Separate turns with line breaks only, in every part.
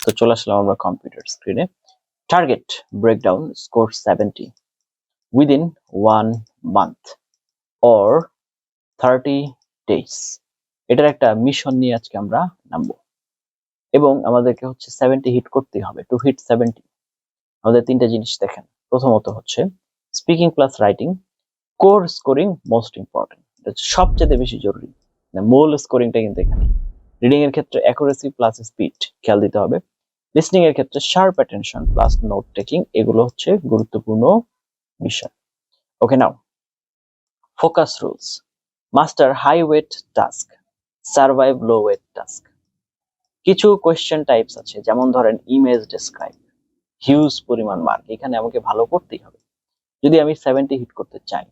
তো চলে আসলাম আমরা কম্পিউটার স্ক্রিনে। Target breakdown score 70 within 1 month or 30 days। এটার একটা মিশন নিয়ে আজকে আমরা নামবো এবং আমাদেরকে হচ্ছে 70 হিট করতেই হবে। টু হিট 70 আমাদের তিনটা জিনিস দেখেন। প্রথমত হচ্ছে speaking plus writing, core scoring most important, সবচেয়ে বেশি জরুরি। মূল স্কোরিংটা কিন্তু এখানে। রিডিং এর ক্ষেত্রে অ্যাকুরেসি প্লাস স্পিড খেয়াল দিতে হবে। লিসনিং এর ক্ষেত্রে sharp attention plus note taking, এগুলো হচ্ছে গুরুত্বপূর্ণ বিষয়। Okay, now focus rules. Master high weight task, survive low weight task. কিছু কোয়েশ্চেন টাইপস আছে, যেমন ধরেন ইমেজ ডেসক্রাইব, হিউজ পরিমাণ মার্ক, এখানে আমাকে ভালো করতেই হবে যদি আমি 70 হিট করতে চাই।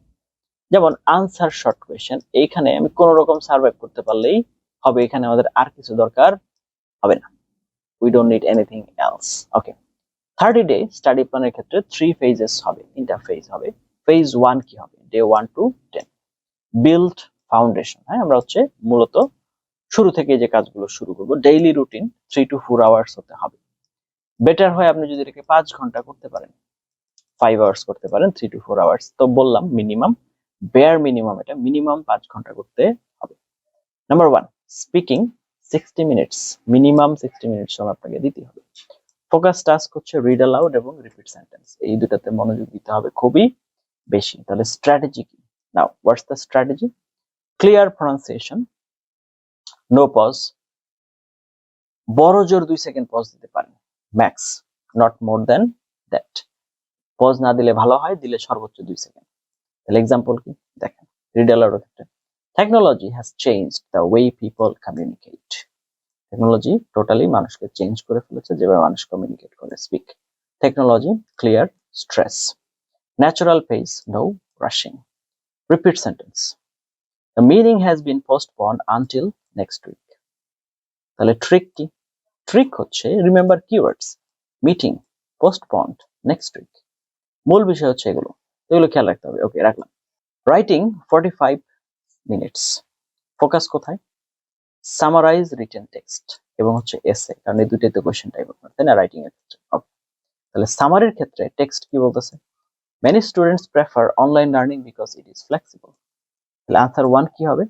যেমন আনসার শর্ট কোয়েশ্চেন, এইখানে আমি কোন রকম সার্ভাইভ করতে পারলেই হবে, এখানে আমাদের আর কিছু দরকার হবে না। We don't need anything else. Okay, 30 day study প্ল্যানের ক্ষেত্রে 3 phases হবে, 3টা ফেজ হবে। ফেজ 1 কি হবে? Day 1 to 10 build foundation. হ্যাঁ, আমরা হচ্ছে মূলত শুরু থেকে যে কাজগুলো শুরু করব। ডেইলি রুটিন 3 to 4 আওয়ার্স হতে হবে। বেটার হয় আপনি যদি এটাকে 5 ঘন্টা করতে পারেন, 5 আওয়ার্স করতে পারেন, 3 to 4 আওয়ার্স। তো বললাম মিনিমাম, বেয়ার মিনিমাম এটা মিনিমাম 5 ঘন্টা করতে হবে। Number 1 speaking 60 minutes, minimum 60 minutes সময় আপনাকে দিতে হবে। ফোকাস টাস্ক হচ্ছে রিড অ্যালাউড এবং রিপিট সেন্টেন্স, এই দুটাতে মনোযোগ দিতে হবে খুবই বেশি। তাহলে স্ট্র্যাটেজি কি? Now what's the strategy? Clear pronunciation, no pause, বড় জোর 2 সেকেন্ড পজ দিতে পারেন max, not more than that. Pause না দিলে ভালো হয়, দিলে সর্বোচ্চ 2 সেকেন্ড। তাহলে এক্সাম্পল কি দেখেন, রিড অ্যালাউড ক্ষেত্রে technology has changed the way people communicate. Technology totally মানুষকে চেঞ্জ করে ফেলেছে যেভাবে মানুষ কমিউনিকেট করে। Speak technology clear stress, natural pace, no rushing. Repeat sentence. The meeting has been postponed until next week. তাহলে trick কি? Trick হচ্ছে remember keywords, meeting, postponed, next week. মূল বিষয় হচ্ছে এগুলো খেয়াল রাখতে হবে। ওকে, রাখলাম। Writing 45 minutes. ফোকাস কোথায়? সামারাইজ রিটেন টেক্সট এবং হচ্ছে এসে, কারণ এই দুইটাই তো কোশ্চেন টাইপ আপনার, তাই না, রাইটিং এর ক্ষেত্রে। তাহলে সামারির ক্ষেত্রে টেক্সট কি বলতেছে? Many students prefer online learning because it is flexible. Answer 1 কি হবে?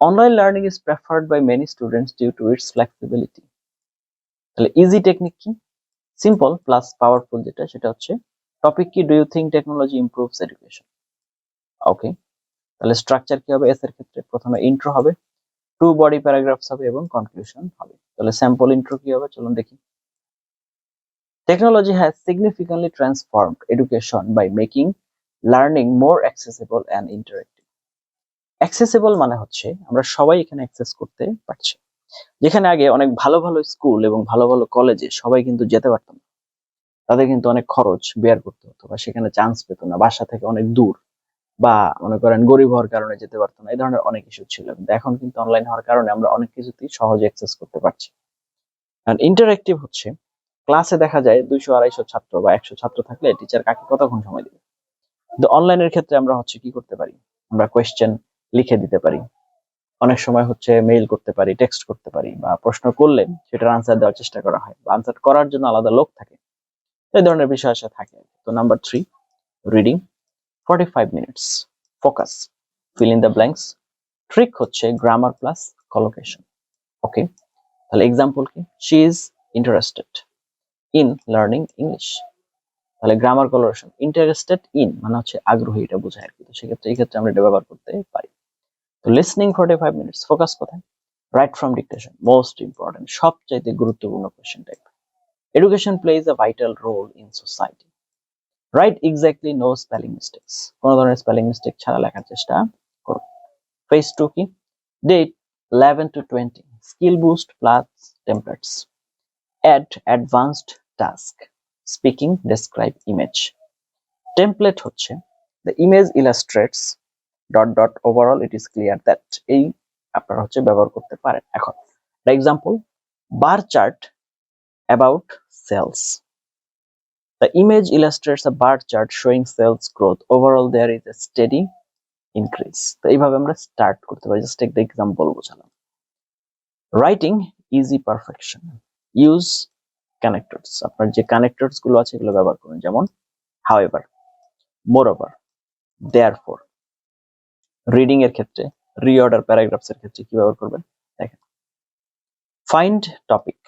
Online learning is preferred by many students due to its flexibility. তাহলে ইজি টেকনিক কি? সিম্পল প্লাস পাওয়ারফুল, যেটা সেটা হচ্ছে টপিক কি? Do you think technology improves education? Okay, তাহলে structure কি হবে? এস এর ক্ষেত্রে প্রথমে ইন্ট্রো হবে, 2 বডি প্যারাগ্রাফস হবে এবং কনক্লুশন হবে। তাহলে স্যাম্পল ইন্ট্রো কি হবে চলুন দেখি। Technology has significantly transformed education by making learning more accessible and interactive. Accessible মানে হচ্ছে আমরা সবাই এখানে অ্যাক্সেস করতে পারছি। যেখানে আগে অনেক ভালো ভালো স্কুল এবং ভালো ভালো কলেজে সবাই কিন্তু যেতে পারতো না, তাদের কিন্তু অনেক খরচ বেয়ার করতে হতো বা সেখানে চান্স পেতো না, বাসা থেকে অনেক দূর, বা মনে করেন গরিব হওয়ার কারণে যেতে পারতো না, এই ধরনের অনেক ইস্যু ছিল। কিন্তু এখন কিন্তু অনলাইন হওয়ার কারণে আমরা অনেক কিছুতেই সহজে অ্যাক্সেস করতে পারছি। আর ইন্টারঅ্যাক্টিভ হচ্ছে ক্লাসে দেখা যায় 200-250 ছাত্র বা 100 ছাত্র থাকলে টিচার কাকে কতক্ষণ সময় দিবে। কিন্তু অনলাইনের ক্ষেত্রে আমরা হচ্ছে কি করতে পারি? আমরা কোয়েশ্চেন লিখে দিতে পারি, অনেক সময় হচ্ছে মেইল করতে পারি, টেক্সট করতে পারি, বা প্রশ্ন করলে সেটার আনসার দেওয়ার চেষ্টা করা হয়, বা আনসার করার জন্য আলাদা লোক থাকে, এই ধরনের বিষয় আসলে থাকে। তো number 3 reading 45 minutes. Focus fill in the blanks. Trick হচ্ছে গ্রামার প্লাস কলোকেশন। ওকে, তাহলে এক্সাম্পল কি? She is interested in learning English. তাহলে গ্রামার কলোকেশন, ইন্টারেস্টেড ইন মানে হচ্ছে আগ্রহী, এটা বোঝায় আর কি। তো সেক্ষেত্রে এই ক্ষেত্রে আমরা এটা ব্যবহার করতে পারি। তো লিসনিং 45 মিনিটস। ফোকাস কোথায়? Write from dictation, most important, সবচাইতে গুরুত্বপূর্ণ question type. Education plays a vital role in society. Right exactly, no spelling mistakes, কোনো ধরনের স্পেলিং মিস্টেক ছাড়া লেখার চেষ্টা করুন। ফেজ 2 কি? Date 11 to 20 skill boost plus templates. Add advanced task, speaking, describe, image. Template হচ্ছে the image illustrates dot dot overall it is clear that, এই আপনারা হচ্ছে ব্যবহার করতে পারেন। এখন example, bar chart about sales. The image illustrates a bar chart showing sales growth. Overall, there is a steady increase. তো এইভাবে আমরা স্টার্ট করতে পারি। জাস্ট একটা এক্সাম্পল বোঝালাম। Writing easy perfection. Use connectors, আপনার যে কানেক্টরস গুলো আছে এগুলো ব্যবহার করুন, যেমন হাউএভার, মোরওভার, দেয়ারফর। রিডিং এর ক্ষেত্রে, রিঅর্ডার প্যারাগ্রাফস এর ক্ষেত্রে কি ব্যবহার করবেন দেখেন। Find topic,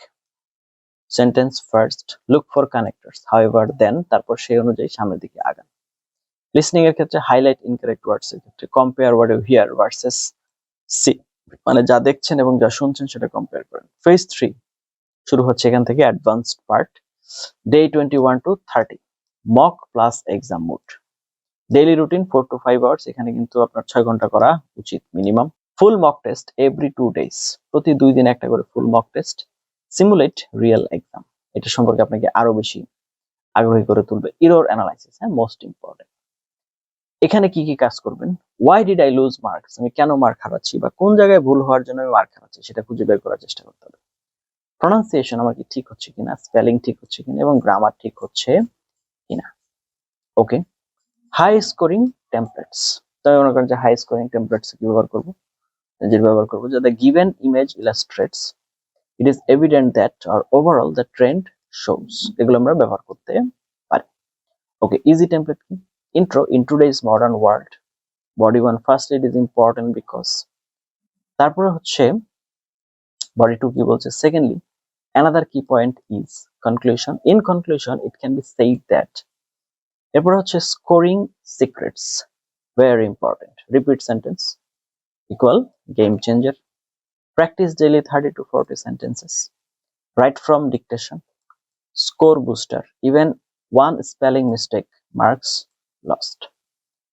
sentence first, look for connectors, however, then, তারপর সেই অনুযায়ী সামনের দিকে আগান। লিসনিং এর ক্ষেত্রে হাইলাইট ইনকারেক্ট ওয়ার্ডস এর ক্ষেত্রে compare word you hear versus see, মানে যা দেখছেন এবং যা শুনছেন সেটা কম্পেয়ার করেন। ফেজ 3 শুরু হচ্ছে এখান থেকে, advanced part, day 21 to 30, mock plus exam mode. Daily routine 4 to 5 hours, এখানে কিন্তু আপনার 6 ঘন্টা করা উচিত minimum. Full mock test every 2 days, প্রতি 2 দিন একটা করে full mock test. Simulate real exam, এটা সম্পর্কে আপনাকে আরো বেশি আগ্রহী করে তুলবে। এরর অ্যানালাইসিস, হ্যাঁ, মোস্ট ইম্পর্টেন্ট। এখানে কি কি কাজ করবেন, why did I lose marks, আমি কেন মার্ক হারাচ্ছি বা কোন জায়গায় ভুল হওয়ার জন্য আমি মার্ক হারাচ্ছি সেটা খুঁজে বের করার চেষ্টা করতে হবে। প্রনাউন্সিয়েশন আমার কি ঠিক হচ্ছে কিনা, স্পেলিং ঠিক হচ্ছে কিনা এবং গ্রামার ঠিক হচ্ছে কিনা। ওকে, হাই স্কোরিং টেমপ্লেটস, তবে মনে করেন যে হাই স্কোরিং টেমপ্লেটস কি ব্যবহার করবো, যে ব্যবহার করবো যে the given image illustrates, it is evident that আর ওভারঅল দ্য ট্রেন্ড শোস, এগুলো আমরা ব্যবহার করতে পারি। ওকে, ইজি টেমপ্লেট কি, intro, in today's modern world, body 1 first, it is important because, তারপরে হচ্ছে বডি 2 কি বলছে, secondly another key point is conclusion, in conclusion it can be said that, এরপর হচ্ছে scoring secrets, very important, repeat sentence equal game changer, practice daily 30 to 40 sentences, write from dictation, score booster, even one spelling mistake marks lost।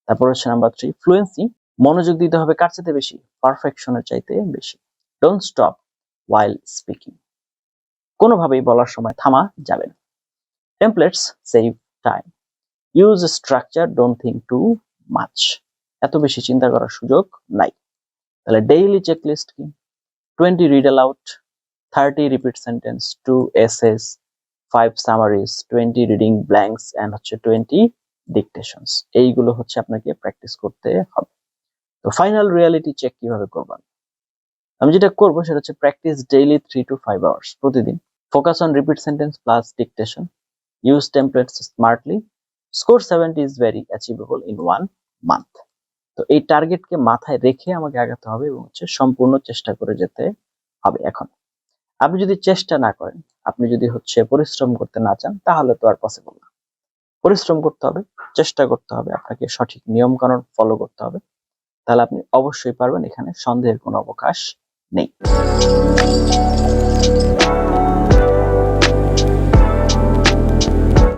তারপর হচ্ছে number 3, fluency, মনোযোগ দিতে হবে কার চাইতে বেশি, পারফেকশনের চাইতে বেশি। ডোন্ট স্টপ while speaking, কোনোভাবেই বলার সময় থামা যাবে না। Templates save time, use structure, don't think too much, এত বেশি চিন্তা করার সুযোগ নাই। তাহলে ডেইলি চেকলিস্ট কি, 20 read aloud, 30 repeat sentence, 2 essays, 5 summaries, 20 reading blanks and হচ্ছে 20 ডিকটেশনস, এইগুলো হচ্ছে আপনাকে প্র্যাকটিস করতে হবে। তো ফাইনাল রিয়ালিটি চেক কিভাবে করবেন, আমি যেটা করব সেটা হচ্ছে প্র্যাকটিস ডেইলি 3 to 5 আওয়ার্স প্রতিদিন, focus on repeat sentence plus dictation, use templates smartly, score 70 is very achievable in 1 month। তো এই টার্গেটকে মাথায় রেখে আমাকে আগাতে হবে এবং হচ্ছে সম্পূর্ণ চেষ্টা করে যেতে হবে। এখন আপনি যদি চেষ্টা না করেন, আপনি যদি হচ্ছে পরিশ্রম করতে না চান, তাহলে তো আর পসিবল না। পরিশ্রম করতে হবে, চেষ্টা করতে হবে, আপনাকে সঠিক নিয়ম কানুন ফলো করতে হবে, তাহলে আপনি অবশ্যই পারবেন, এখানে সন্দেহের কোনো অবকাশ নেই।